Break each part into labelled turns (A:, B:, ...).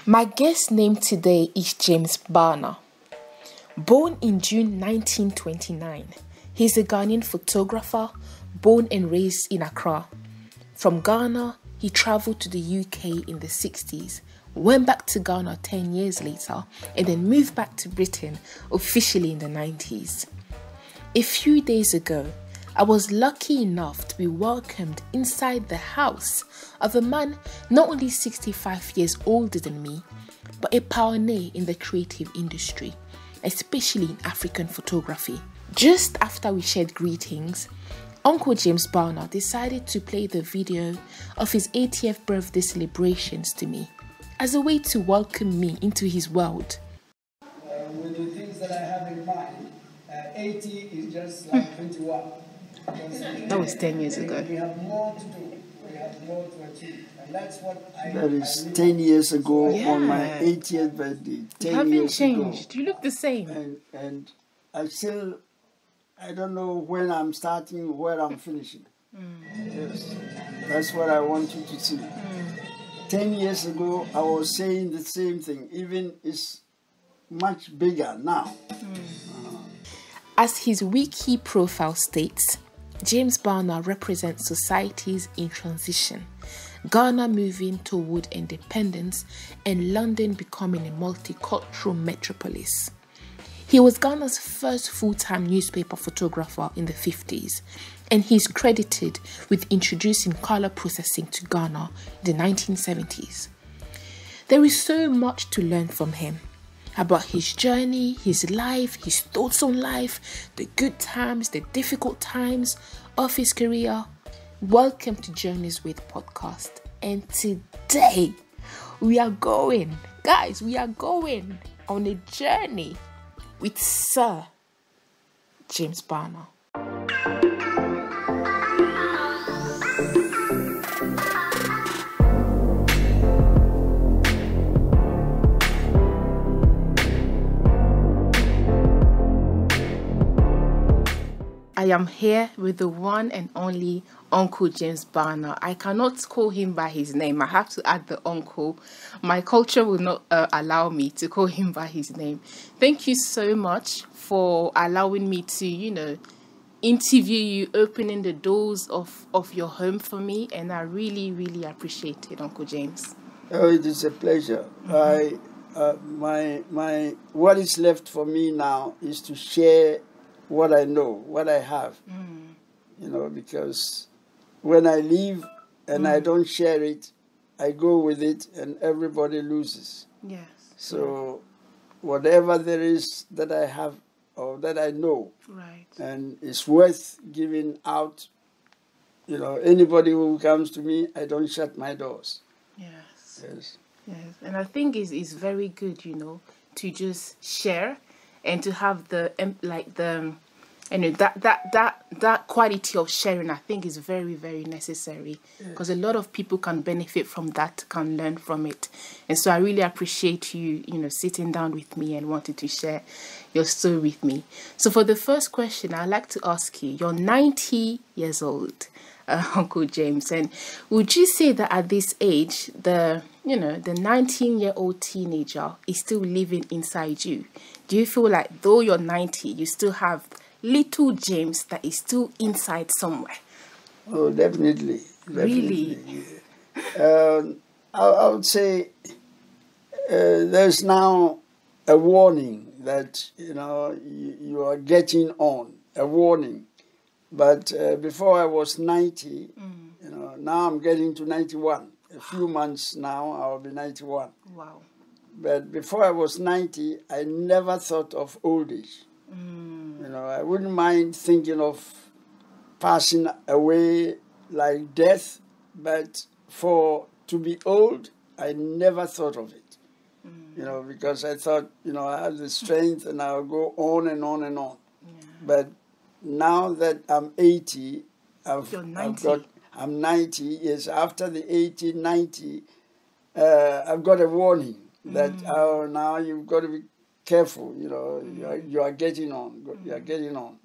A: My guest name today is James Barnor. Born in June 1929, he's a Ghanaian photographer born and raised in Accra. From Ghana, he travelled to the UK in the 60s, went back to Ghana 10 years later, and then moved back to Britain officially in the 90s. A few days ago, I was lucky enough to be welcomed inside the house of a man not only 65 years older than me, but a pioneer in the creative industry, especially in African photography. Just after we shared greetings, Uncle James Barnor decided to play the video of his 80th birthday celebrations to me as a way to welcome me into his world.
B: With the things that I have in mind, 80 is just like 21.
A: That was 10 years ago.
B: We have more to do. We have more to achieve. And that's what
C: That is 10 years ago on my 80th birthday. 10
A: You haven't
C: years
A: changed.
C: ago.
A: You look the same.
C: And I don't know when I'm starting, where I'm finishing. Yes, that's what I want you to see. 10 years ago, I was saying the same thing. Even it's much bigger now.
A: As his wiki profile states, James Barnor represents societies in transition, Ghana moving toward independence, and London becoming a multicultural metropolis. He was Ghana's first full-time newspaper photographer in the 50s, and he's credited with introducing color processing to Ghana in the 1970s. There is so much to learn from him about his journey, his life, his thoughts on life, the good times, the difficult times of his career. Welcome to Journeys with Podcast. And today we are going on a journey with Sir James Barnor. I am here with the one and only Uncle James Barnor. I cannot call him by his name. I have to add the uncle. My culture will not allow me to call him by his name. Thank you so much for allowing me to, interview you, opening the doors of your home for me. And I really, really appreciate it, Uncle James.
C: Oh, it is a pleasure. My what is left for me now is to share what I know, what I have, because when I leave and I don't share it, I go with it and everybody loses.
A: Yes.
C: So whatever there is that I have or that I know,
A: right,
C: and it's worth giving out, anybody who comes to me, I don't shut my doors.
A: Yes.
C: Yes.
A: Yes. And I think it's very good, to just share and to have that quality of sharing. I think is very, very necessary, because a lot of people can benefit from that, can learn from it. And so I really appreciate you, sitting down with me and wanting to share your story with me. So for the first question, I'd like to ask you, you're 90 years old, Uncle James, and would you say that at this age, the 19-year-old teenager is still living inside you? Do you feel like though you're 90, you still have little James that is still inside somewhere?
C: Oh, definitely.
A: Really?
C: I would say there's now a warning that, you are getting on, a warning. But before I was 90, now I'm getting to 91. A few months now, I'll be 91.
A: Wow.
C: But before I was 90, I never thought of old age. I wouldn't mind thinking of passing away like death, but to be old, I never thought of it. Because I thought, I have the strength and I'll go on and on and on. Yeah. But now that I'm 80, I'm 90 years after the 80, 90, I've got a warning that now you've got to be careful, you are getting on,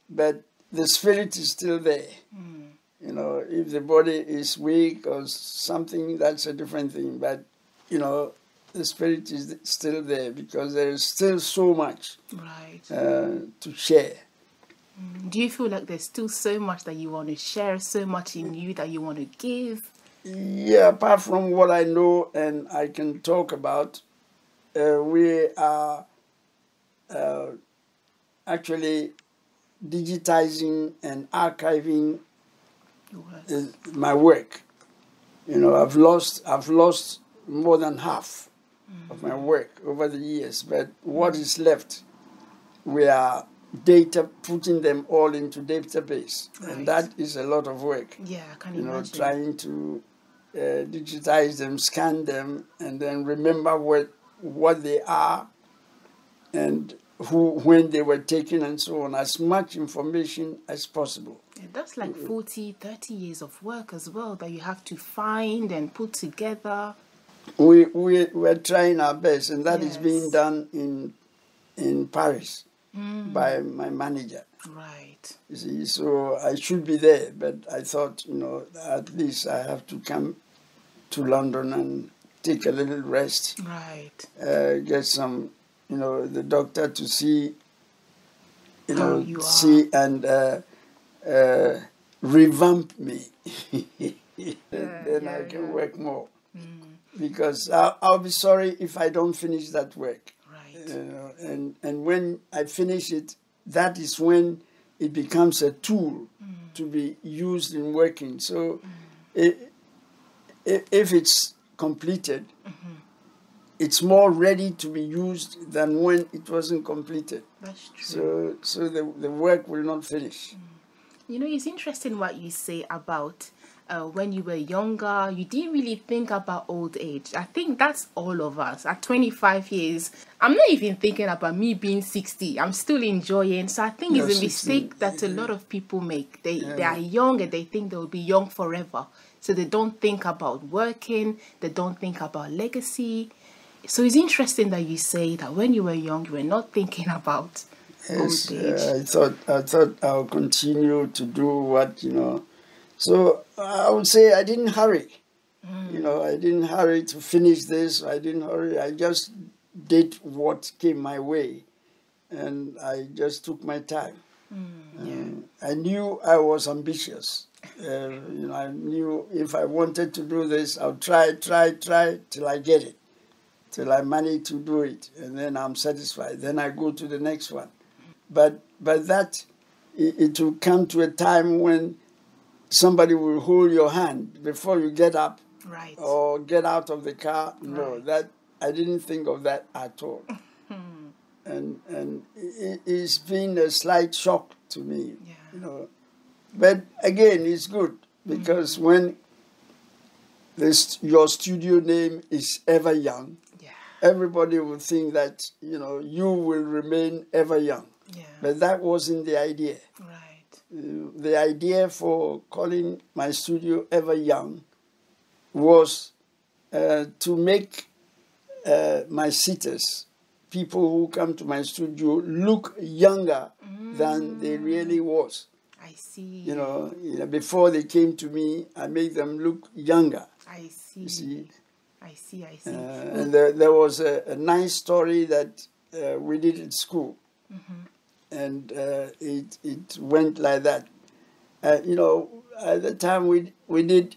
C: But the spirit is still there. If the body is weak or something, that's a different thing. But, the spirit is still there because there is still so much
A: Right.
C: to share.
A: Do you feel like there's still so much that you want to share, so much in you that you want to give?
C: Yeah, apart from what I know and I can talk about, we are actually digitizing and archiving my work. You know, I've lost more than half of my work over the years, but what is left, we are putting them all into database, and that is a lot of work.
A: Yeah, I can
C: imagine.
A: imagine.
C: Trying to digitize them, scan them, and then remember what they are, and when they were taken, and so on. As much information as possible.
A: Yeah, that's like 40, 30 years of work as well that you have to find and put together.
C: We're trying our best, and that is being
A: Yes.
C: done in Paris by my manager.
A: Right.
C: You see, so I should be there, but I thought, at least I have to come to London and take a little rest.
A: Right.
C: Get some, the doctor to see,
A: How you
C: see and revamp me. Then I can work more. Because I'll be sorry if I don't finish that work.
A: Right.
C: And when I finish it, that is when it becomes a tool to be used in working. So if it's completed, it's more ready to be used than when it wasn't completed.
A: That's true.
C: So the work will not finish.
A: You know, it's interesting what you say about when you were younger, you didn't really think about old age. I think that's all of us. At 25 years, I'm not even thinking about me being 60. I'm still enjoying. So I think it's a mistake that a lot of people make. They are young and they think they'll be young forever. So they don't think about working. They don't think about legacy. So it's interesting that you say that when you were young, you were not thinking about
C: Yes,
A: old age.
C: I thought I'll continue to do what, So I would say I didn't hurry. I didn't hurry to finish this. I didn't hurry. I just did what came my way. And I just took my time. I knew I was ambitious. I knew if I wanted to do this, I'll try till I get it. Till I manage to do it. And then I'm satisfied. Then I go to the next one. But that, it will come to a time when somebody will hold your hand before you get up,
A: Right.
C: or get out of the car. No, that I didn't think of that at all. And it's been a slight shock to me, But again, it's good because when your studio name is Ever Young, everybody will think that you will remain ever young.
A: Yeah.
C: But that wasn't the idea.
A: Right.
C: The idea for calling my studio Ever Young was to make my sitters, people who come to my studio, look younger than they really was.
A: I see.
C: Before they came to me, I make them look younger.
A: I see.
C: You see?
A: I see.
C: And there was a nice story that we did at school. And it went like that. At the time we did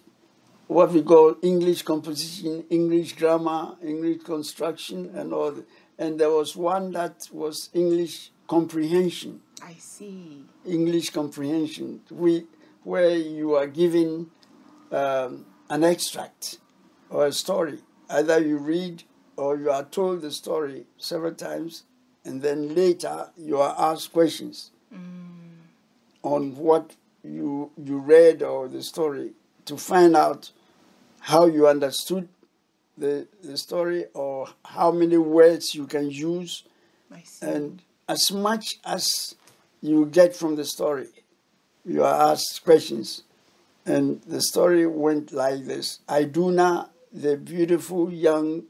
C: what we call English composition, English grammar, English construction, and all. And there was one that was English comprehension.
A: I see.
C: English comprehension, where you are given an extract or a story. Either you read or you are told the story several times, and then later you are asked questions on what you read or the story to find out how you understood the story or how many words you can use.
A: I see.
C: And as much as you get from the story, you are asked questions. And the story went like this. Iduna, the beautiful young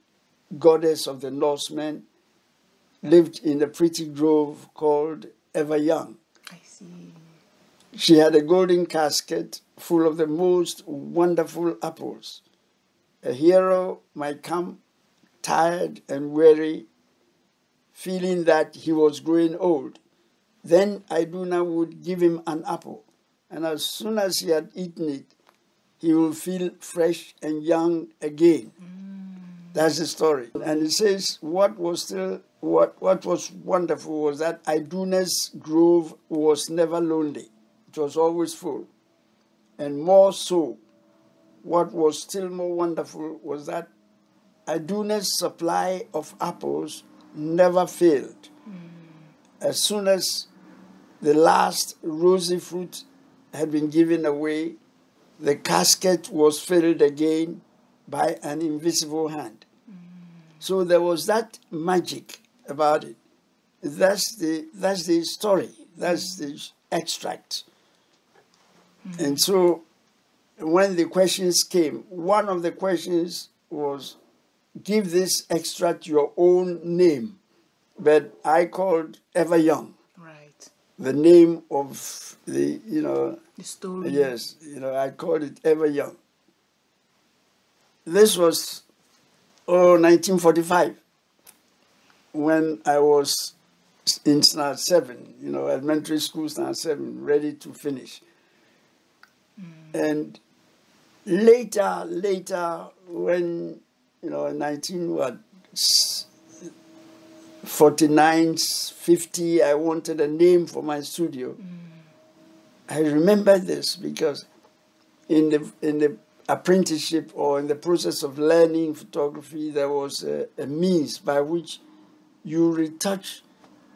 C: goddess of the Norsemen, lived in a pretty grove called Ever Young.
A: I see.
C: She had a golden casket full of the most wonderful apples. A hero might come tired and weary, feeling that he was growing old. Then Iduna would give him an apple, and as soon as he had eaten it, he will feel fresh and young again. That's the story. And it says what was wonderful was that Iduna's grove was never lonely. It was always full. And more so, what was still more wonderful was that Iduna's supply of apples never failed. As soon as the last rosy fruit had been given away, the casket was filled again by an invisible hand. So there was that magic about it. That's the story. That's the extract. And so when the questions came, one of the questions was, give this extract your own name. But I called Ever Young.
A: Right.
C: The name of the
A: story.
C: Yes, I called it Ever Young. This was 1945, when I was in Standard 7, elementary school, Standard 7, ready to finish. And later, when, in 1949, 50, I wanted a name for my studio. I remember this because in the apprenticeship or in the process of learning photography, there was a means by which you retouch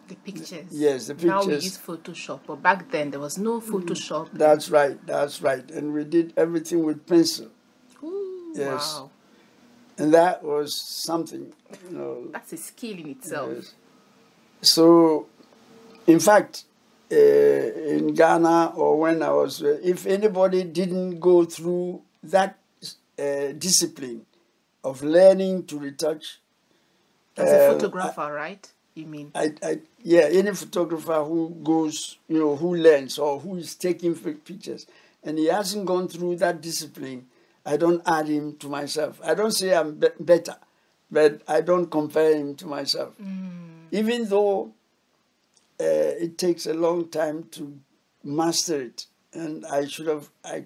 A: the pictures.
C: Yes, the pictures.
A: Now we use Photoshop, but back then there was no Photoshop.
C: That's right. And we did everything with pencil.
A: Ooh,
C: yes.
A: Wow.
C: And that was something,
A: That's a skill in itself.
C: Yes. So, in fact, in Ghana or when I was, if anybody didn't go through that discipline of learning to retouch.
A: As a photographer, right? You mean?
C: Yeah, any photographer who goes, who learns or who is taking pictures, and he hasn't gone through that discipline, I don't add him to myself. I don't say I'm better, but I don't compare him to myself. Even though it takes a long time to master it, and I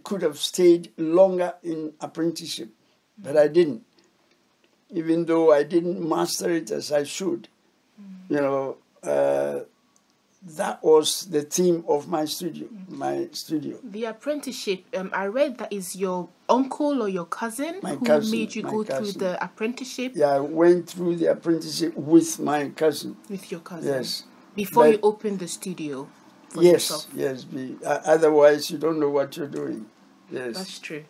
C: could have stayed longer in apprenticeship, but I didn't. Even though I didn't master it as I should, that was the theme of my studio.
A: The apprenticeship, I read that is your uncle or your cousin who made you go through the apprenticeship?
C: Yeah, I went through the apprenticeship with my cousin.
A: With your cousin?
C: Yes.
A: Before you opened the studio for yourself?
C: Yes. Otherwise, you don't know what you're doing. Yes.
A: That's true.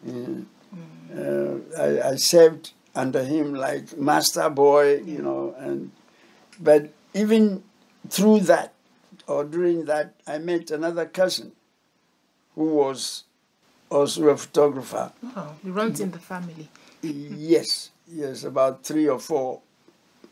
C: I served under him like master boy, but even through that, or during that, I met another cousin who was also a photographer.
A: Oh, it runs in the family.
C: Yes, about 3 or 4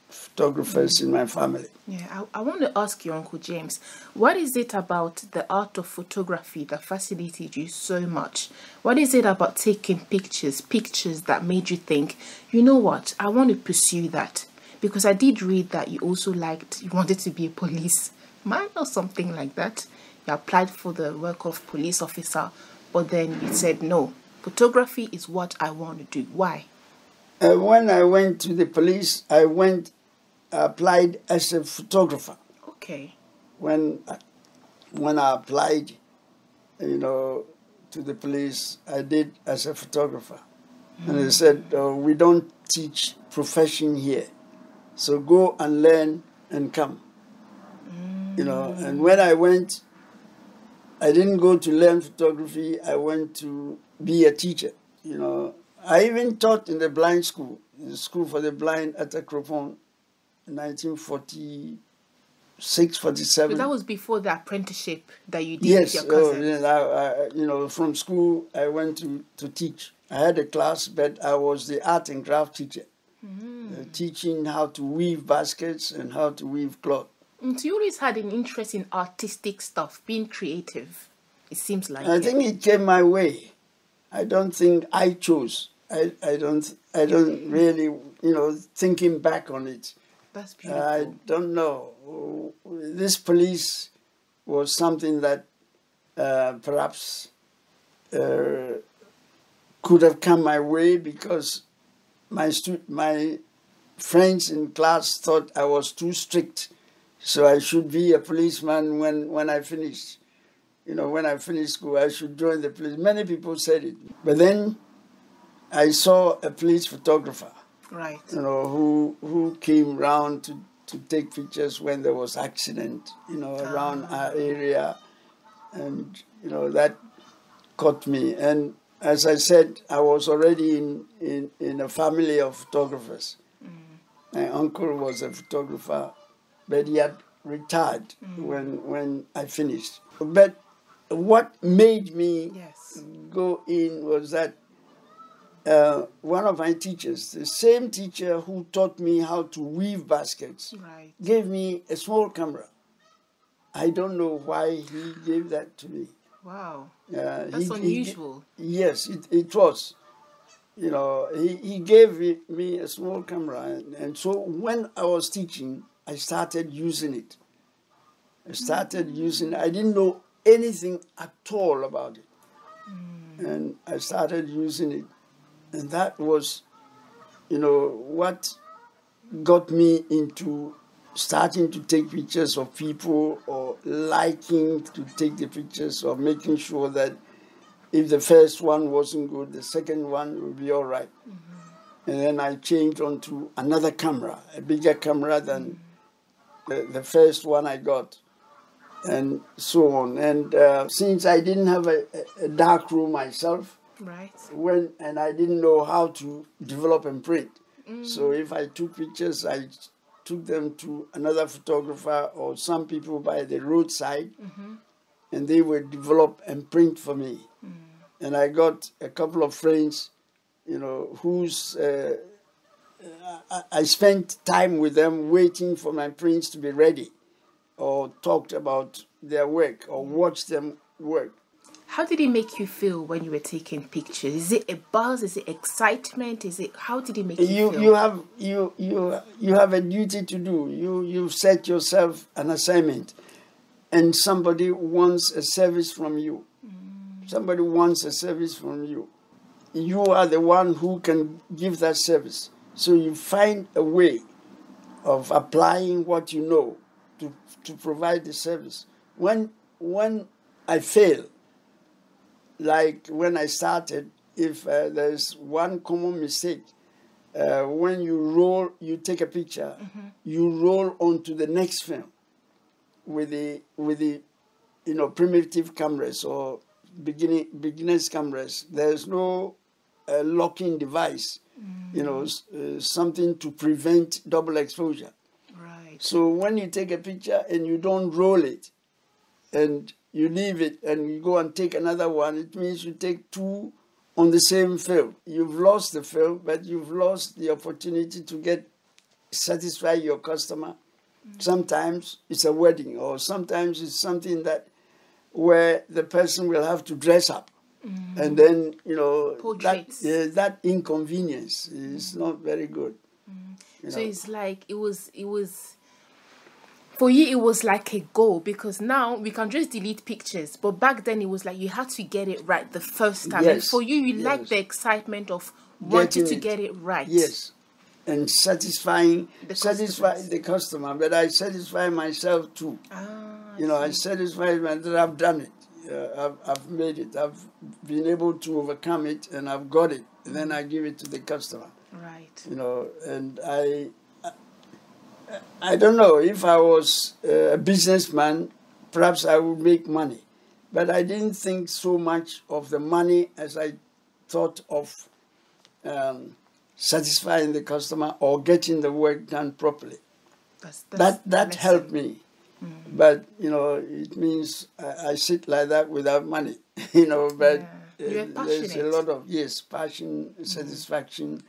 C: photographers in my family.
A: Yeah, I want to ask you, Uncle James, what is it about the art of photography that fascinated you so much? What is it about taking pictures that made you think, you know what, I want to pursue that? Because I did read that you also you wanted to be a policeman or something like that. You applied for the work of police officer, but then you said, no, photography is what I want to do. Why?
C: When I went to the police, I applied as a photographer.
A: Okay.
C: When I applied, to the police, I did as a photographer. And they said, we don't teach profession here. So go and learn and come. And when I went, I didn't go to learn photography. I went to be a teacher. I even taught in the blind school, in the school for the blind at Akropong in 1946, 47.
A: But that was before the apprenticeship that you did with your cousin.
C: Yes. From school, I went to teach. I had a class, but I was the art and craft teacher, teaching how to weave baskets and how to weave cloth.
A: So you always had an interest in artistic stuff, being creative, it seems like.
C: I think it came my way. I don't think I chose. I I don't really, thinking back on it,
A: That's beautiful.
C: I don't know. This police was something that perhaps could have come my way because my friends in class thought I was too strict, so I should be a policeman when I finished. When I finished school, I should join the police. Many people said it. But then I saw a police photographer,
A: Right.
C: who came round to take pictures when there was accident, around our area. And, that caught me. And as I said, I was already in a family of photographers. My uncle was a photographer, but he had retired when I finished. But what made me go in was that one of my teachers, the same teacher who taught me how to weave baskets, gave me a small camera. I don't know why he gave that to me.
A: Wow. That's unusual.
C: Yes, it was. He gave me a small camera. And so when I was teaching, I started using it. I didn't know anything at all about it. And I started using it. And that was, what got me into starting to take pictures of people, or liking to take the pictures, or making sure that if the first one wasn't good, the second one would be all right. And then I changed onto another camera, a bigger camera than the first one I got, and so on. And since I didn't have a dark room myself, and I didn't know how to develop and print, so if I took pictures, I took them to another photographer or some people by the roadside, and they would develop and print for me. And I got a couple of friends, whose I spent time with them waiting for my prints to be ready, or talked about their work, or watched them work.
A: How did it make you feel when you were taking pictures? Is it a buzz? Is it excitement? How did it make you feel?
C: You have a duty to do. You set yourself an assignment, and somebody wants a service from you. Somebody wants a service from you. You are the one who can give that service. So you find a way of applying what you know to provide the service. When I fail, like when I started, if there's one common mistake, when you take a picture, you roll onto the next film with the primitive cameras or beginners cameras. There's no locking device, something to prevent double exposure.
A: Right.
C: So when you take a picture and you don't roll it, and you leave it and you go and take another one, it means you take two on the same film. You've lost the film, but you've lost the opportunity to satisfy your customer. Sometimes it's a wedding, or sometimes it's something where the person will have to dress up. And then, that inconvenience is not very good.
A: So it's like, it was for you, it was like a goal, because now we can just delete pictures. But back then, it was like you had to get it right the first time.
C: Yes.
A: And for you, like the excitement of wanting to get it right.
C: Yes. And satisfying the customer. But I satisfy myself too. I satisfy myself that I've done it. I've made it. I've been able to overcome it, and I've got it. And then I give it to the customer.
A: Right.
C: And I don't know, if I was a businessman, perhaps I would make money. But I didn't think so much of the money as I thought of satisfying the customer or getting the work done properly. That helped me. But, it means I sit like that without money, but there's a lot of, passion, satisfaction.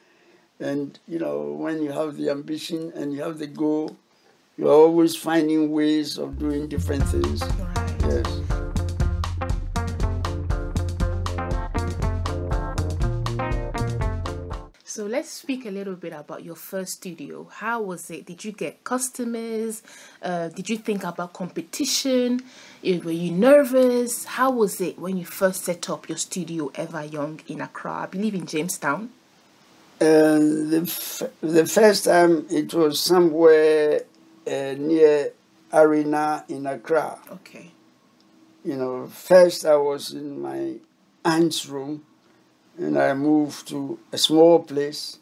C: And, when you have the ambition and you have the goal, you're always finding ways of doing different things.
A: Right.
C: Yes.
A: So let's speak a little bit about your first studio. How was it? Did you get customers? Did you think about competition? Were you nervous? How was it when you first set up your studio ever young in Accra? I believe in Jamestown.
C: The first time it was somewhere near Arena in Accra.
A: Okay.
C: You know, first I was in my aunt's room, and I moved to a small place.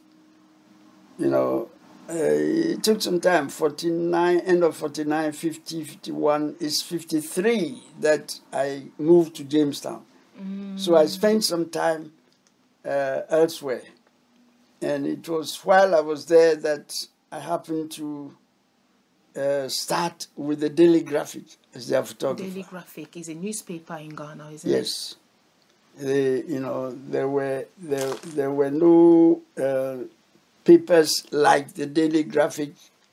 C: You know, it took some time, 49, end of 49, 50, 51, it's 53 that I moved to Jamestown. So I spent some time elsewhere. And it was while I was there that I happened to start with the Daily Graphic as their photographer.
A: Daily Graphic is a newspaper in Ghana, isn't
C: Yes. You know, there were no papers like the Daily Graphic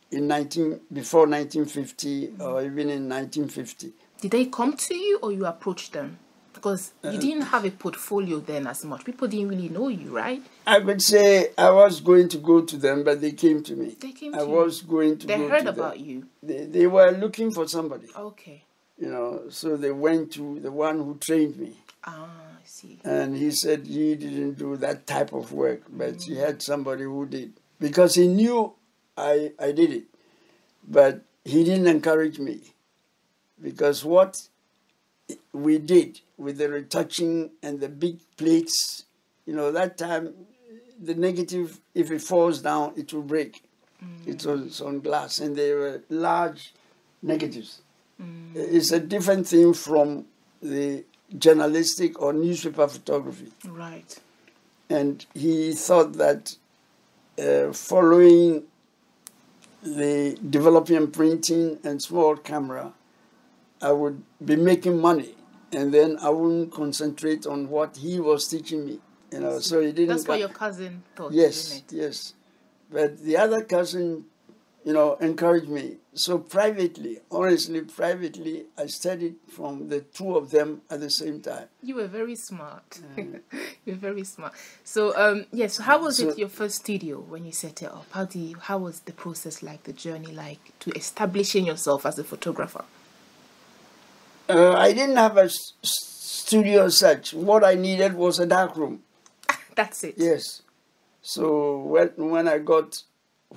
C: before 1950 or even in 1950.
A: Did they come to you or you approached them? Because you didn't have a portfolio then as much. People didn't really know you, right?
C: I would say I was going to go to them, but they came to me.
A: They came to
C: I
A: you.
C: was going to
A: They
C: go
A: heard
C: to
A: about
C: them.
A: you.
C: They were looking for somebody.
A: Okay.
C: You know, so they went to the one who trained me.
A: Ah, I see.
C: And he said he didn't do that type of work, but he had somebody who did. Because he knew I did it, but he didn't encourage me. Because what we did with the retouching and the big plates, you know, that time, the negative, if it falls down, it will break. It was on glass, and they were large negatives. It's a different thing from the journalistic or newspaper photography.
A: Right.
C: And he thought that following the developing printing and small camera, I would be making money, and then I wouldn't concentrate on what he was teaching me. You know, so he didn't.
A: That's what your cousin thought,
C: Yes,
A: isn't it?
C: yes. But the other cousin, you know, encouraged me. So privately, honestly, privately, I studied from the two of them at the same time.
A: You were very smart. You were very smart. So, yes. So how was it your first studio when you set it up? How was the process like, the journey like to establishing yourself as a photographer?
C: I didn't have a studio as such. What I needed was a dark room.
A: That's it.
C: Yes. So when I got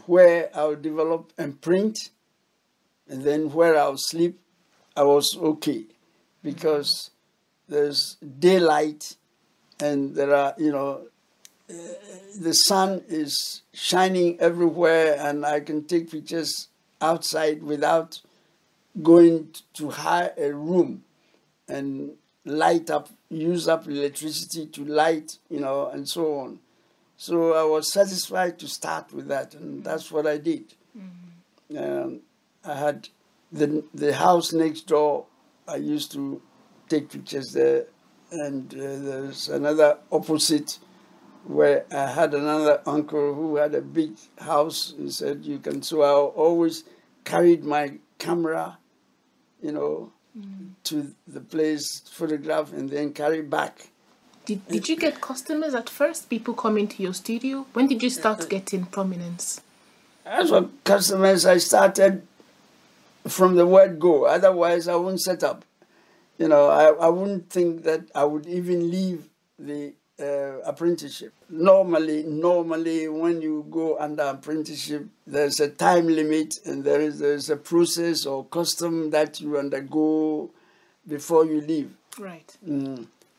C: where I would develop and print, and then where I would sleep, I was okay. Because there's daylight, and there are, you know, the sun is shining everywhere, and I can take pictures outside without going to hire a room and use up electricity to light, you know, and so on. So I was satisfied to start with that, and that's what I did. I had the house next door. I used to take pictures there, and there's another opposite where I had another uncle who had a big house and said, you can. So I always carried my camera, you know, to the place, photograph, and then carry back.
A: Did you get customers at first? People coming to your studio? When did you start getting prominence?
C: As for customers, I started from the word go. Otherwise, I wouldn't set up. You know, I wouldn't think that I would even leave the apprenticeship. Normally, when you go under apprenticeship, there's a time limit, and there's a process or custom that you undergo before you leave.
A: Right.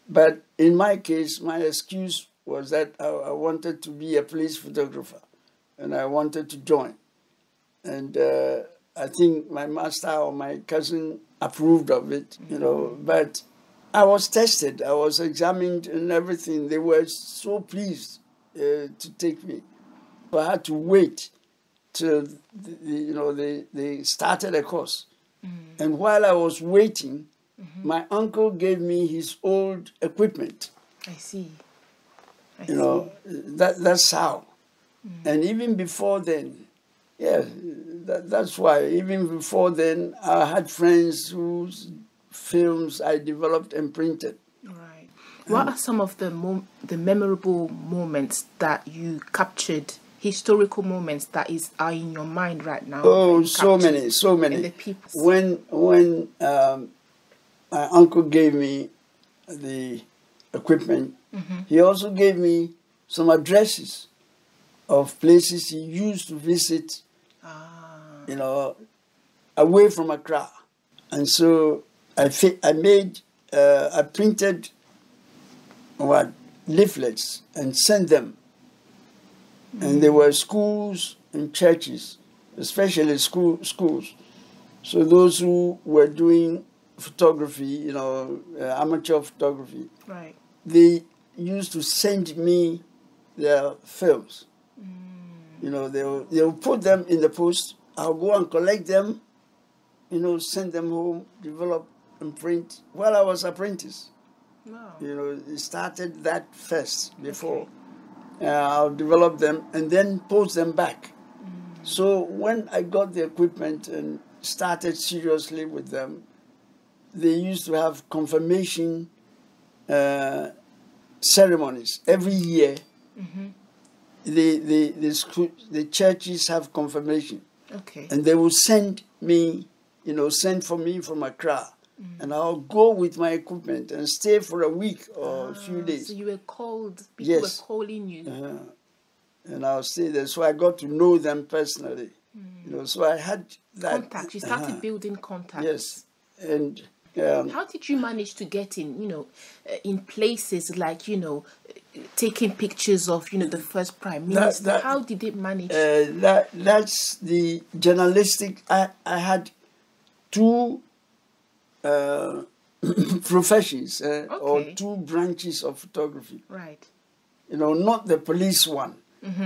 C: But in my case, my excuse was that I wanted to be a police photographer, and I wanted to join. And I think my master or my cousin approved of it, you know, but I was tested, I was examined and everything. They were so pleased to take me. So I had to wait till, they started a course. And while I was waiting, my uncle gave me his old equipment.
A: I see.
C: You know, that's how. And even before then, that's why. Even before then, I had friends whose films I developed and printed.
A: Right. What are some of the memorable moments that you captured, historical moments that are in your mind right now?
C: Oh, so many.
A: And the people.
C: When my uncle gave me the equipment, he also gave me some addresses of places he used to visit, you know, away from Accra. And so I printed leaflets and sent them. And there were schools and churches, especially schools. So those who were doing photography, you know, amateur photography,
A: right,
C: they used to send me their films. You know, they'll put them in the post. I'll go and collect them, you know, send them home, develop and print. While I was apprentice,
A: wow,
C: you know, it started that first before. I'll develop them and then post them back. So when I got the equipment and started seriously with them, they used to have confirmation ceremonies every year. The churches have confirmation.
A: Okay.
C: And they will send me, you know, send for me from Accra. And I'll go with my equipment and stay for a week or a few days.
A: So you were called, people were calling you.
C: And I'll stay there. So I got to know them personally. You know, so I had that.
A: Contact. You started building contacts.
C: Yes. And
A: how did you manage to get in, you know, in places like, you know, taking pictures of, you know, the first Prime Minister? How did it manage?
C: That's the journalistic. I had two professions or two branches of photography.
A: Right.
C: You know, not the police one,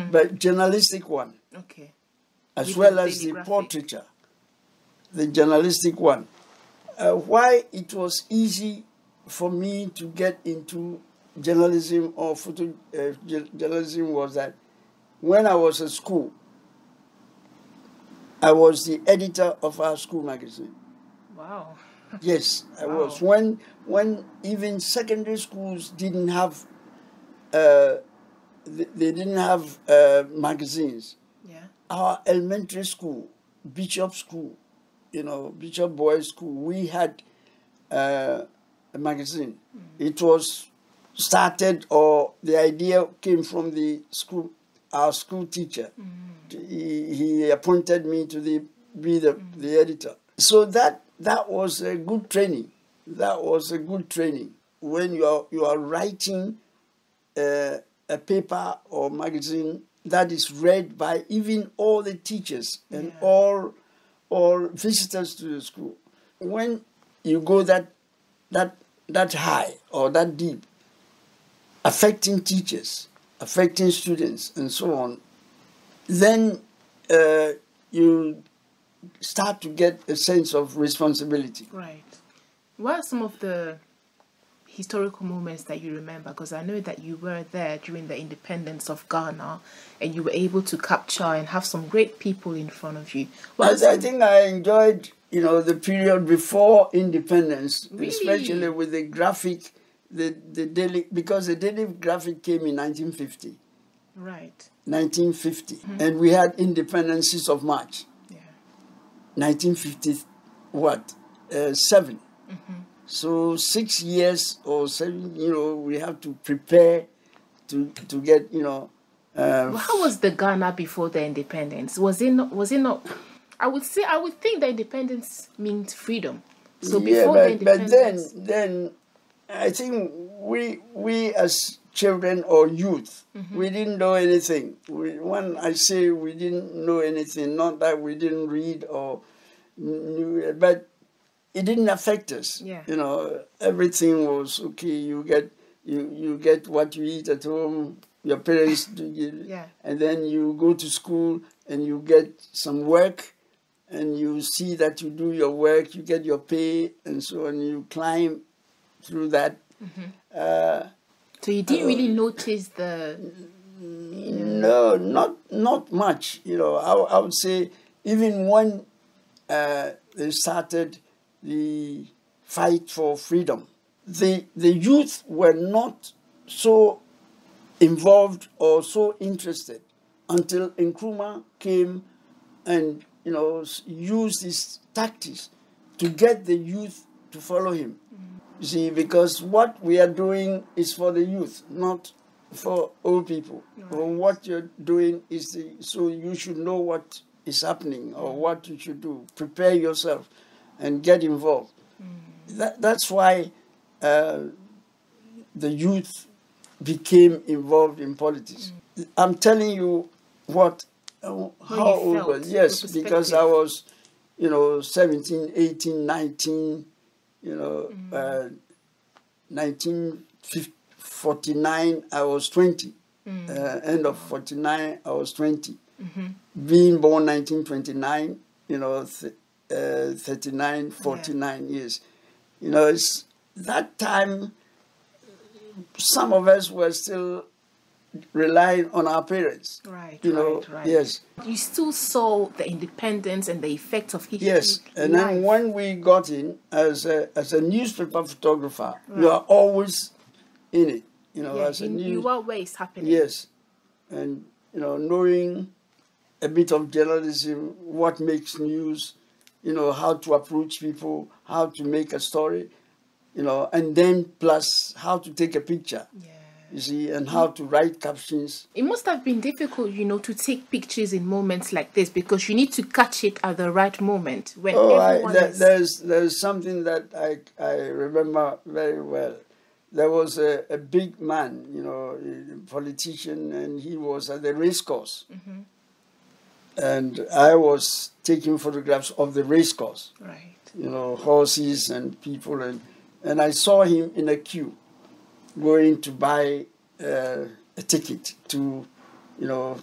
C: but journalistic one.
A: Okay.
C: As well as the portraiture, the journalistic one. Why it was easy for me to get into journalism or journalism was that when I was at school, I was the editor of our school magazine.
A: Wow.
C: Yes, I was. When even secondary schools didn't have, they didn't have magazines.
A: Yeah.
C: Our elementary school, Bishop School, you know, Bishop Boys School, we had a magazine. It was started, or the idea came from the school, our school teacher. He appointed me to be the editor. So that was a good training. That was a good training. When you are writing a paper or magazine that is read by even all the teachers and all visitors to the school. When you go that high or that deep, affecting teachers, affecting students, and so on, then you start to get a sense of responsibility.
A: Right. What are some of the historical moments that you remember? Because I know that you were there during the independence of Ghana and you were able to capture and have some great people in front of you.
C: I think I enjoyed, you know, the period before independence,
A: really?
C: Especially with the graphic, the daily, because the daily graphic came in 1950.
A: Right.
C: 1950. And we had independences of March. 1957. So 6 years or 7, you know, we have to prepare to get, you know.
A: How was the Ghana before the independence? Was it not? I would think the independence means freedom. So before the independence,
C: but then I think we as children or youth, we didn't know anything. When I say we didn't know anything, not that we didn't read or knew, but it didn't affect us.
A: Yeah.
C: You know, everything was okay. You get what you eat at home. Your parents do give, and then you go to school and you get some work, and you see that you do your work. You get your pay, and so on. You climb through that.
A: So you didn't really notice the.
C: No, not much. You know, I would say even when they started the fight for freedom, the youth were not so involved or so interested until Nkrumah came and, you know, used his tactics to get the youth to follow him. You see, because what we are doing is for the youth, not for old people. Right. Or what you're doing is so you should know what is happening or what you should do. Prepare yourself and get involved. That's why the youth became involved in politics. I'm telling you how old I was. Yes, because I was, you know, 17, 18, 19, you know, 1949, I was 20. End of 49, I was 20. Being born 1929, you know, 39, 49 years. You know, it's that time, some of us were still relying on our parents.
A: Right,
C: you know,
A: right.
C: Yes.
A: You still saw the independence and the effect of history.
C: Yes, and then when we got in as a newspaper photographer, you are always in it. You know, as
A: you are where it's happening.
C: Yes, and you know, knowing a bit of journalism, what makes news, you know, how to approach people, how to make a story, you know, and then plus how to take a picture. Yeah. You see, and how to write captions.
A: It must have been difficult, you know, to take pictures in moments like this because you need to catch it at the right moment when everyone is...
C: There's something that I remember very well. There was a big man, you know, a politician, and he was at the race course. And I was taking photographs of the race course.
A: Right.
C: You know, horses and people, and I saw him in a queue, going to buy a ticket to, you know,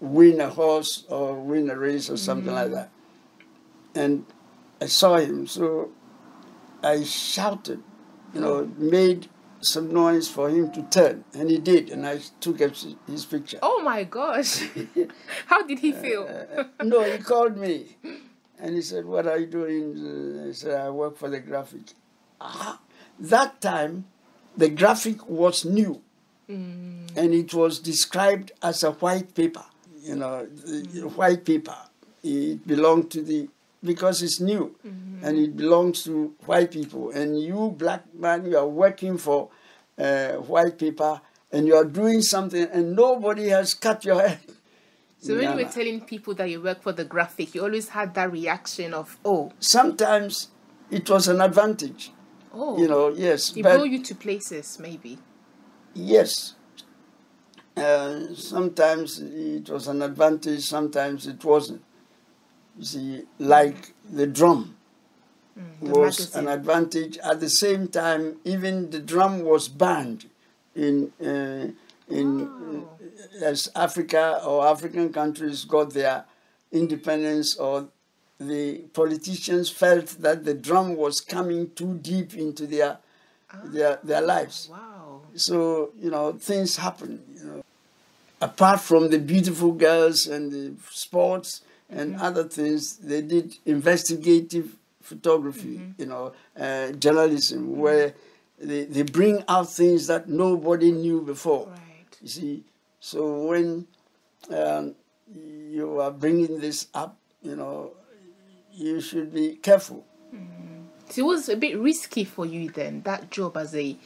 C: win a horse or win a race or something like that. And I saw him, so I shouted, you know, made some noise for him to turn, and he did, and I took his picture.
A: Oh my gosh! How did he feel?
C: No, he called me, and he said, "What are you doing?" I said, "I work for the Graphic." That time, the Graphic was new, and it was described as a white paper. You know, white paper. It belonged to because it's new, and it belongs to white people. And you, black man, you are working for white paper, and you are doing something, and nobody has cut your head.
A: So when you were telling people that you work for the Graphic, you always had that reaction of, oh.
C: Sometimes it was an advantage.
A: Oh.
C: You know, yes.
A: It brought you to places, maybe.
C: Yes. Sometimes it was an advantage, sometimes it wasn't. You see, like the drum was an advantage. At the same time, even the drum was banned as Africa or African countries got their independence, or the politicians felt that the drum was coming too deep into their lives.
A: Wow.
C: So, you know, things happen. You know. Apart from the beautiful girls and the sports and other things, they did investigative photography, you know, journalism, where they bring out things that nobody knew before.
A: Right.
C: You see, so when you are bringing this up, you know, you should be careful.
A: So it was a bit risky for you then, that job as a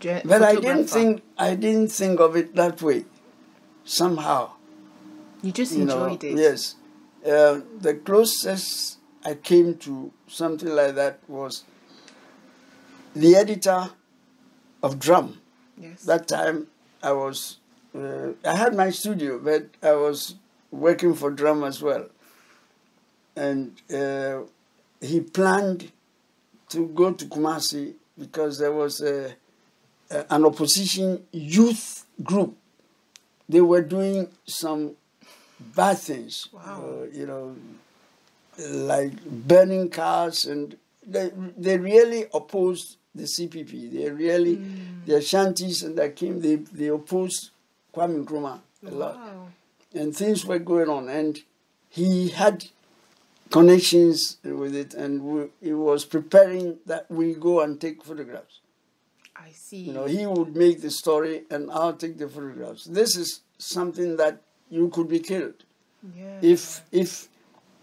C: but
A: photographer.
C: I didn't think of it that way. Somehow,
A: you just enjoyed it.
C: Yes. The closest I came to something like that was the editor of Drum.
A: Yes.
C: That time I was, I had my studio, but I was working for Drum as well. And he planned to go to Kumasi because there was an opposition youth group. They were doing some bad things,
A: wow.
C: You know, like burning cars, and they really opposed the CPP. They really, the Ashantis and the Kim, they opposed Kwame Nkrumah a lot. And things were going on, and he had connections with it, and he was preparing that we go and take photographs.
A: I see.
C: You know, he would make the story and I'll take the photographs. This is something that you could be killed if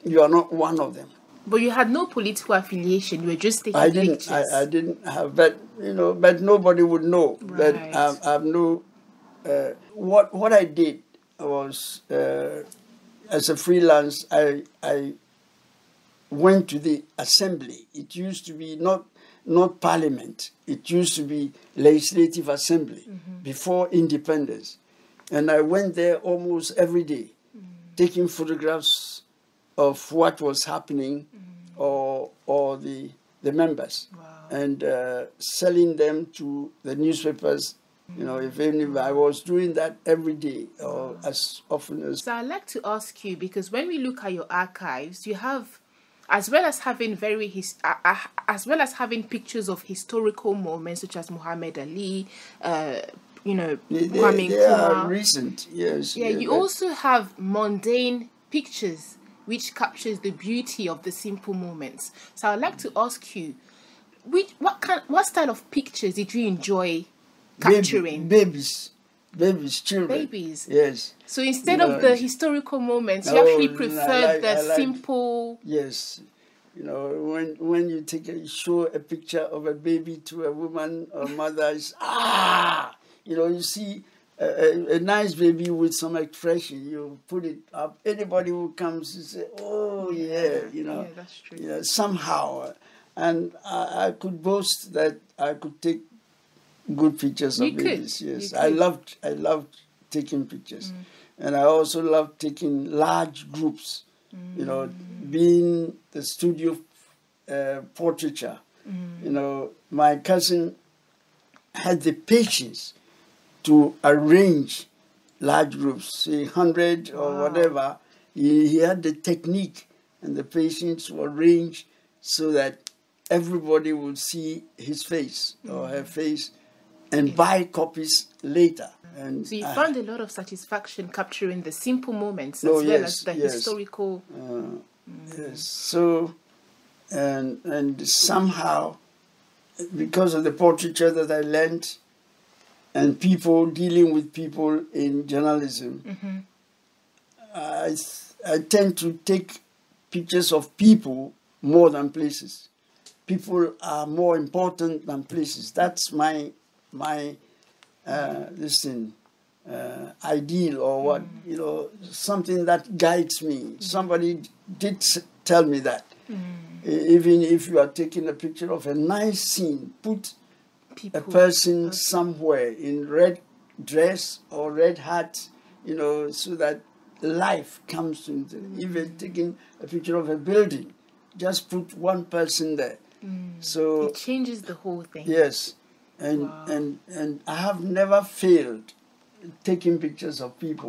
C: you are not one of them.
A: But you had no political affiliation. You were just taking pictures.
C: I didn't have, but you know, but nobody would know.
A: Right.
C: But I've no. What I did was as a freelance, I went to the assembly. It used to be not parliament. It used to be legislative assembly before independence, and I went there almost every day, taking photographs of what was happening, or the members, and selling them to the newspapers. You know, if I was doing that every day or as often as.
A: So I'd like to ask you, because when we look at your archives, you have, as well as having pictures of historical moments such as Muhammad Ali, you know, Kwame
C: they are
A: Nkrumah.
C: recent, yes.
A: Yeah, you also have mundane pictures which captures the beauty of the simple moments. So I'd like to ask you, what style of pictures did you enjoy capturing?
C: Babies, children.
A: Babies.
C: Yes.
A: So instead of the historical moments, you actually preferred the simple.
C: Yes. You know, when you show a picture of a baby to a woman or mother, it's you know, you see a nice baby with some expression, you put it up. Anybody who comes, you say, "Oh yeah," you know.
A: Yeah, that's true.
C: You know, somehow, and I could boast that I could take good pictures of babies. Yes, I loved taking pictures, and I also loved taking large groups. You know, being the studio portraiture. You know, my cousin had the patience to arrange large groups, say 100 or whatever. He had the technique and the patience to arrange so that everybody would see his face or her face and buy copies later. And
A: so you found a lot of satisfaction capturing the simple moments as well as the historical.
C: Yes. So, and somehow, because of the portraiture that I learned, and people dealing with people in journalism, I tend to take pictures of people more than places. People are more important than places. That's my ideal, or what, you know, something that guides me. Somebody did tell me that. Even if you are taking a picture of a nice scene, put a person somewhere in red dress or red hat, you know, so that life comes into it. Even taking a picture of a building, just put one person there. So
A: it changes the whole thing.
C: Yes, and I have never failed taking pictures of people.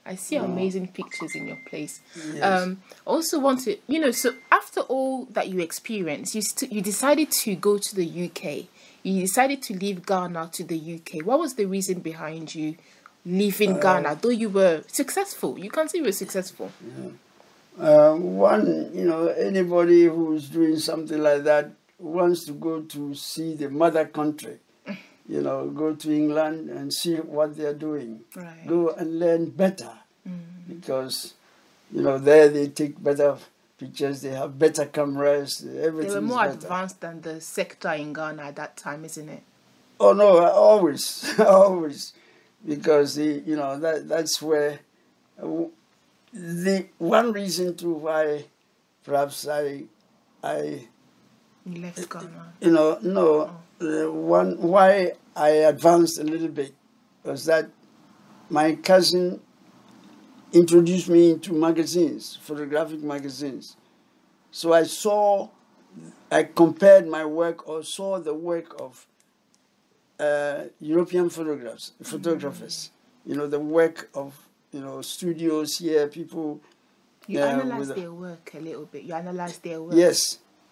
A: I see amazing pictures in your place.
C: Yes.
A: Also want to, you know, so after all that you experienced, you decided to go to the UK. You decided to leave Ghana to the UK. What was the reason behind you leaving Ghana? Though you were successful, you can say you were successful.
C: One, you know, anybody who's doing something like that wants to go to see the mother country. You know, go to England and see what they're doing.
A: Right.
C: Go and learn better. Because, you know, there they take better pictures, they have better cameras, everything.
A: They were more advanced than the sector in Ghana at that time, isn't it?
C: Oh no, always, always. Because, you know, that's where... the one reason to why perhaps I
A: You left Ghana.
C: You know, no. Why I advanced a little bit was that my cousin introduced me into magazines, photographic magazines. So I compared my work, or saw the work of European photographers. You know, the work of, you know, studios here, people.
A: You analyzed their work a little bit. You analyzed their work.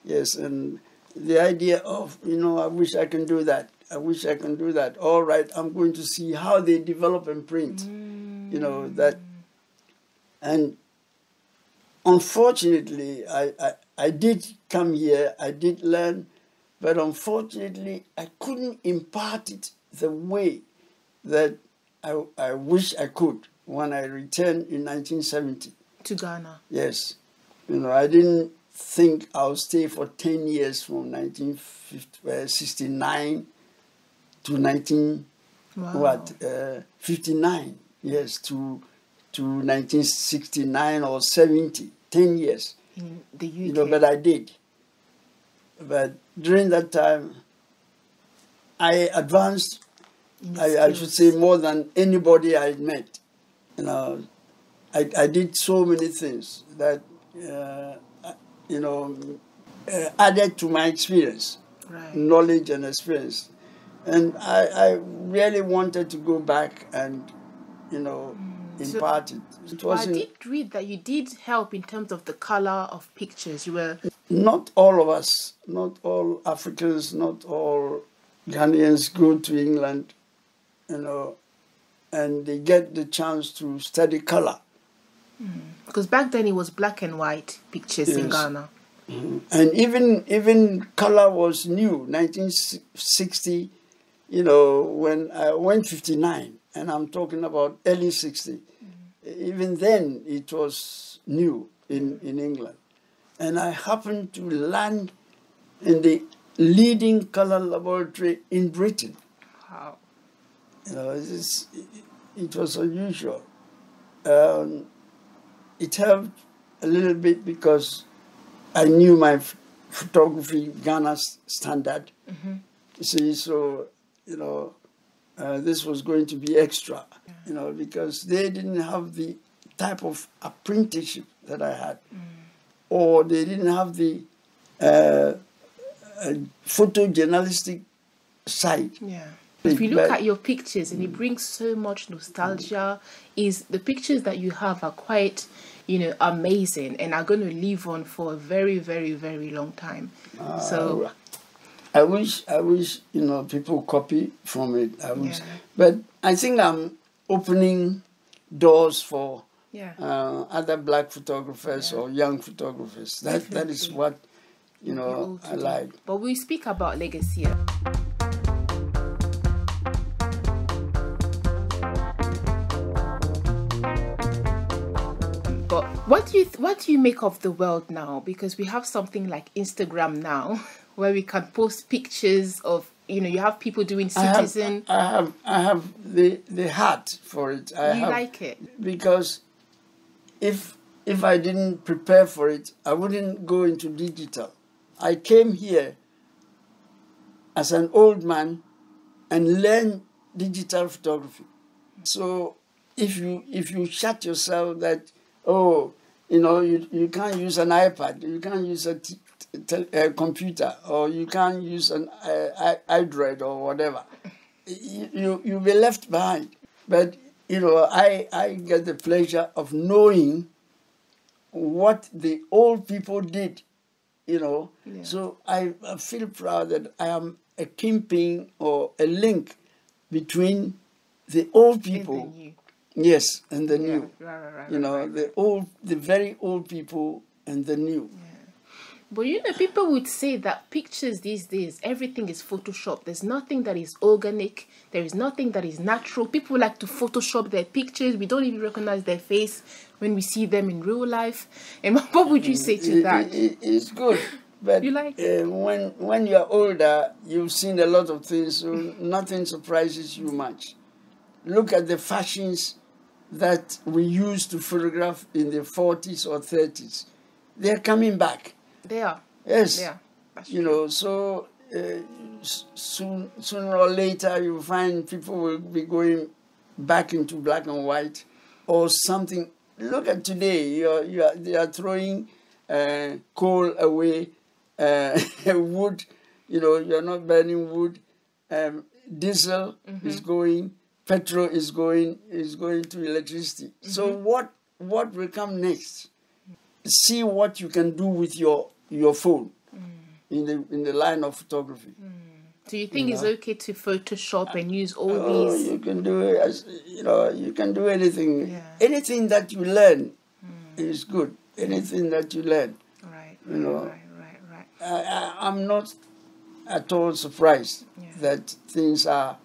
C: Yes, and the idea of, you know, I wish I can do that. I wish I can do that. All right, I'm going to see how they develop and print. You know, that. And unfortunately, I did come here, I did learn, but unfortunately, I couldn't impart it the way that I wish I could when I returned in 1970.
A: To Ghana?
C: Yes. You know, I didn't think I'll stay for 10 years from 1969 to 59, yes, to 1969 or 70, 10 years.
A: In the UK?
C: You know, but I did. But during that time, I advanced, I should say, more than anybody I met. You know, I did so many things that, you know, added to my experience, knowledge and experience. And I really wanted to go back and, you know, impart it.
A: I did read that you did help in terms of the color of pictures. You were...
C: Not all of us, not all Africans, not all Ghanaians go to England, you know, and they get the chance to study color.
A: Because back then it was black and white pictures in Ghana.
C: And even color was new. 1960, you know, when I went 59, and I'm talking about early 60. Even then it was new in England. And I happened to land in the leading color laboratory in Britain.
A: Wow.
C: You know, it was unusual. It helped a little bit because I knew my photography Ghana's standard. You see, so, you know, this was going to be extra, you know, because they didn't have the type of apprenticeship that I had. Or they didn't have the photojournalistic side.
A: Yeah. If you look at your pictures, and it brings so much nostalgia, is the pictures that you have are quite, you know, amazing and are going to live on for a very, very, very long time. So
C: I wish, you know, people copy from it. But I think I'm opening doors for other black photographers or young photographers. That is what, you know, I like.
A: But we speak about legacy here. But what do you make of the world now? Because we have something like Instagram now, where we can post pictures of, you know, you have people doing citizen.
C: I have the heart for it.
A: You like it?
C: Because if I didn't prepare for it, I wouldn't go into digital. I came here as an old man and learned digital photography. So if you shut yourself that, oh, you know, you can't use an iPad, you can't use a computer, or you can't use an iDroid or whatever, you'll be left behind. But, you know, I get the pleasure of knowing what the old people did, you know. Yeah. So I feel proud that I am a kingpin or a link between the old people,
A: and the new.
C: Yes, and the new.
A: Right,
C: you know, the very old people and the new.
A: Yeah. But you know, people would say that pictures these days, everything is Photoshop. There's nothing that is organic. There is nothing that is natural. People like to Photoshop their pictures. We don't even recognize their face when we see them in real life. And what would you say to that?
C: It's good. But
A: you like it?
C: When you're older, you've seen a lot of things, so nothing surprises you much. Look at the fashions that we used to photograph in the 40s or 30s. They're coming back.
A: They are.
C: Yes.
A: They are.
C: You know, so sooner or later you find people will be going back into black and white or something. Look at today. They are throwing coal away, wood. You know, you're not burning wood. Diesel is going. Petrol is going to electricity. So what will come next? See what you can do with your phone in the line of photography.
A: Do you think it's okay to Photoshop and use all these?
C: You can do it as, you can do anything.
A: Yeah.
C: Anything that you learn is good. Anything that you learn.
A: Right. Right.
C: I'm not at all surprised that things are.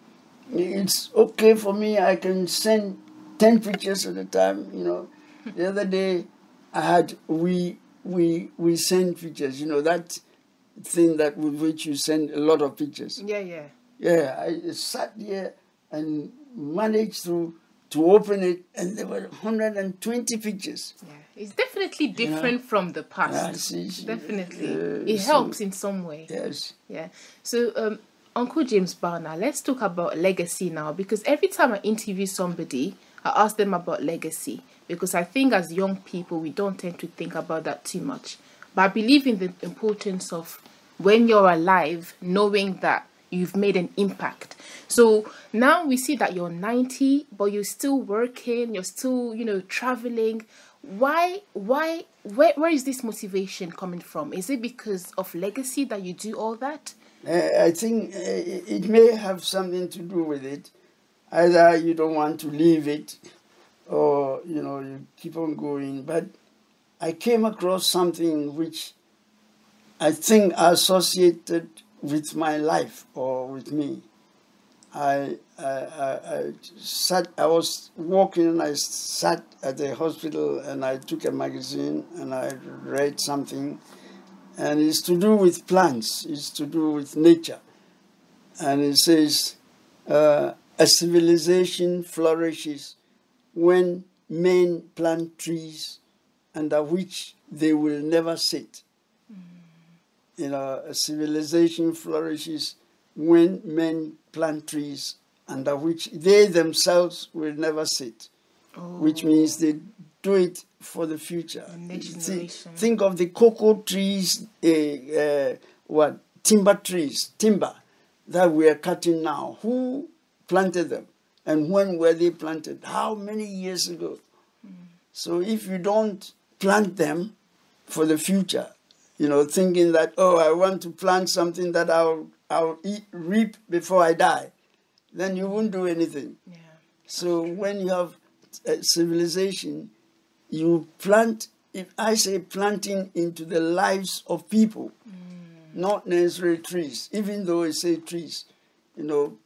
C: It's okay for me. I can send 10 pictures at a time. The other day I had we send pictures. That thing that with which you send a lot of pictures.
A: Yeah.
C: Yeah, I sat here and managed to open it, and there were 120 pictures.
A: Yeah, it's definitely different from the past. Definitely, it helps in some way.
C: Yes.
A: Yeah. So, Uncle James Barnor, let's talk about legacy now, because every time I interview somebody, I ask them about legacy, because I think as young people we don't tend to think about that too much. But I believe in the importance of when you're alive, knowing that you've made an impact. So now we see that you're 90, but you're still working, you're still, traveling. Where is this motivation coming from? Is it because of legacy that you do all that?
C: I think it may have something to do with it. Either you don't want to leave it, or, you keep on going. But I came across something which I think associated with my life or with me. I was walking and I sat at the hospital and I took a magazine and I read something, and it's to do with plants, it's to do with nature. And it says, a civilization flourishes when men plant trees under which they will never sit. A civilization flourishes when men plant trees under which they themselves will never sit, which means they do it for the future. Think of the cocoa trees, timber trees that we are cutting now. Who planted them? And when were they planted? How many years ago? So if you don't plant them for the future, thinking that, I want to plant something that I'll reap before I die, then you won't do anything.
A: Yeah.
C: So when you have a civilization, you plant, if I say planting into the lives of people, not necessarily trees, even though I say trees,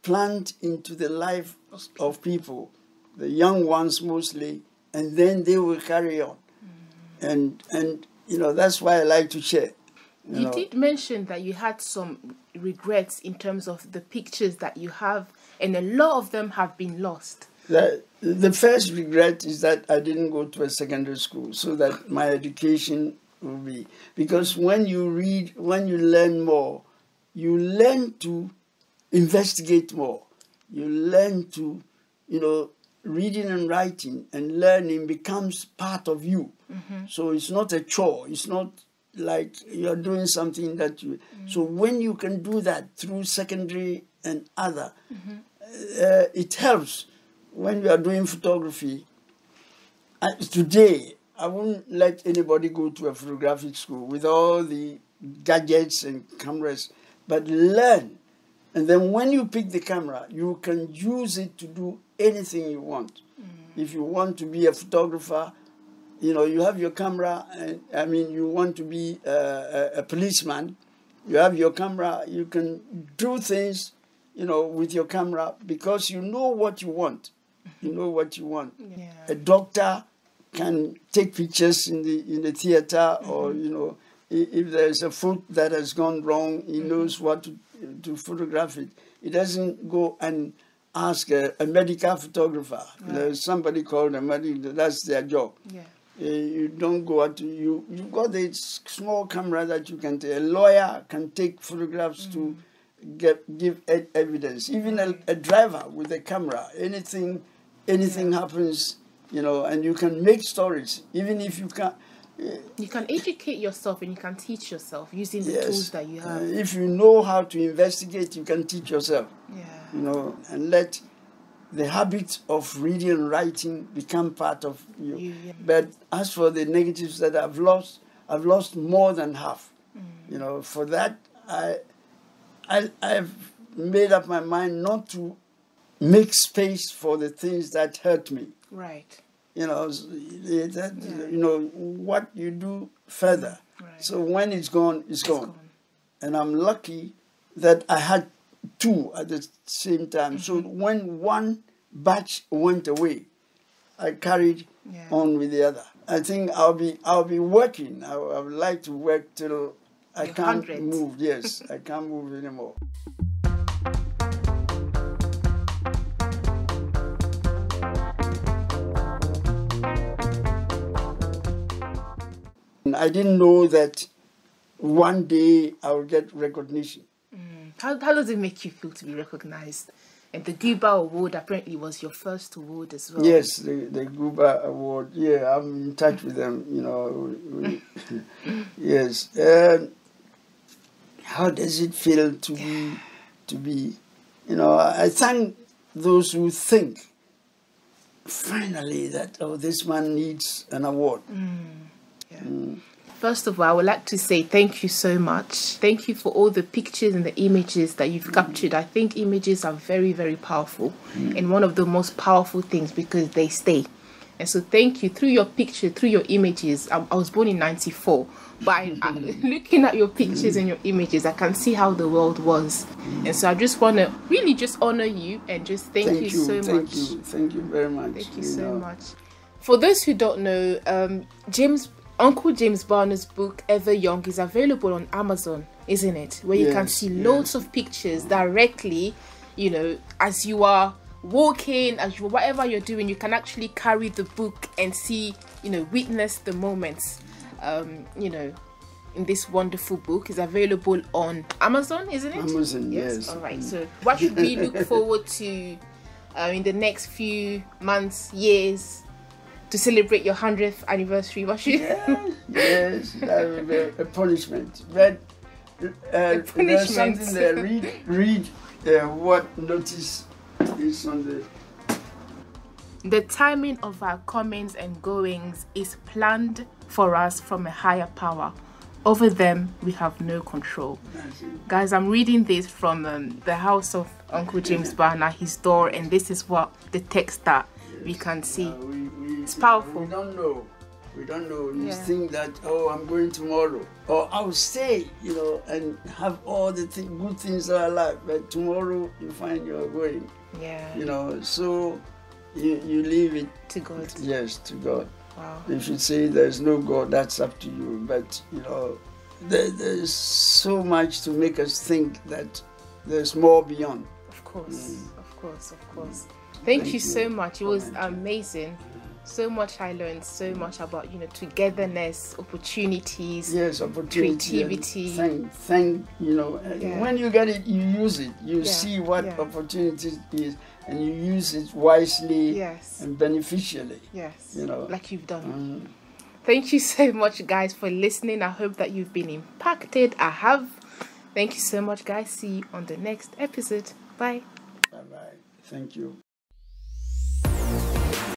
C: plant into the life of people, the young ones mostly, and then they will carry on. And that's why I like to share.
A: You did mention that you had some regrets in terms of the pictures that you have, and a lot of them have been lost.
C: The first regret is that I didn't go to a secondary school, so that my education will be... Because when you read, when you learn more, you learn to investigate more. You learn to, reading and writing and learning becomes part of you. So it's not a chore. It's not like you're doing something that you... So when you can do that through secondary and other, it helps. When we are doing photography, today, I wouldn't let anybody go to a photographic school with all the gadgets and cameras, but learn. And then when you pick the camera, you can use it to do anything you want. If you want to be a photographer, you have your camera, and you want to be a policeman, you have your camera, you can do things, with your camera, because you know what you want. You know what you want.
A: Yeah.
C: A doctor can take pictures in the theater, or, if there's a foot that has gone wrong, he knows what to photograph it. He doesn't go and ask a medical photographer.
A: Right.
C: There's somebody called a medical, that's their job.
A: Yeah.
C: You don't go out to, you've got a small camera that you can take. A lawyer can take photographs to give evidence. Even a driver with a camera, anything happens, and you can make stories, even if you can't.
A: You can educate yourself and you can teach yourself using the tools that you have.
C: If you know how to investigate, you can teach yourself.
A: Yeah.
C: And let the habit of reading and writing become part of you.
A: Yeah.
C: But as for the negatives that I've lost more than half. For that, I've made up my mind not to make space for the things that hurt me.
A: Right.
C: You know, you know what you do further.
A: Right.
C: So when it's gone, it's gone. And I'm lucky that I had two at the same time. So when one batch went away, I carried on with the other. I think I'll be working. I would like to work till I can't move. Yes, I can't move anymore. I didn't know that one day I would get recognition.
A: How does it make you feel to be recognized? And the Guba Award apparently was your first award as well.
C: Yes, the Guba Award. Yeah, I'm in touch with them. You know, yes. How does it feel to be? You know, I thank those who think finally that this man needs an award.
A: First of all, I would like to say thank you so much. Thank you for all the pictures and the images that you've captured. I think images are very, very powerful and one of the most powerful things because they stay. And so thank you. Through your picture, through your images, I was born in 94, but looking at your pictures and your images, I can see how the world was. And so I just want to really just honor you and just thank you so much.
C: Thank you very much.
A: Thank you so much. For those who don't know, Uncle James Barnor's book, Ever Young, is available on Amazon, isn't it? Where you can see loads of pictures directly, you know, as you are walking, whatever you're doing, you can actually carry the book and see, you know, witness the moments, you know, in this wonderful book. Is available on Amazon, isn't it?
C: Amazon, yes.
A: All right. So what should we look forward to in the next few months, years, to celebrate your 100th anniversary? What should
C: yes, that will be a punishment. But there's something there. Read what notice is on
A: the timing of our comings and goings is planned for us from a higher power. Over them, we have no control. Guys, I'm reading this from the house of Uncle James Barnor, his door, and this is what the text that we can see. It's powerful.
C: We don't know. You think that, I'm going tomorrow, or I'll stay, you know, and have all the good things that I like. But tomorrow you find you're going.
A: Yeah.
C: You know, so you leave it
A: to God.
C: Yes, to God.
A: Wow.
C: If you say there's no God, that's up to you. But you know, there's so much to make us think that there's more beyond.
A: Of course, of course, of course. Thank you so much. It was amazing. So much I learned, so much about, you know, togetherness, opportunities, creativity.
C: Thank you know, when you get it, you use it. You see what opportunity is, and you use it wisely and beneficially. Yes, you know,
A: like you've done. Thank you so much, guys, for listening. I hope that you've been impacted. I have. Thank you so much, guys. See you on the next episode. Bye.
C: Bye-bye. Thank you.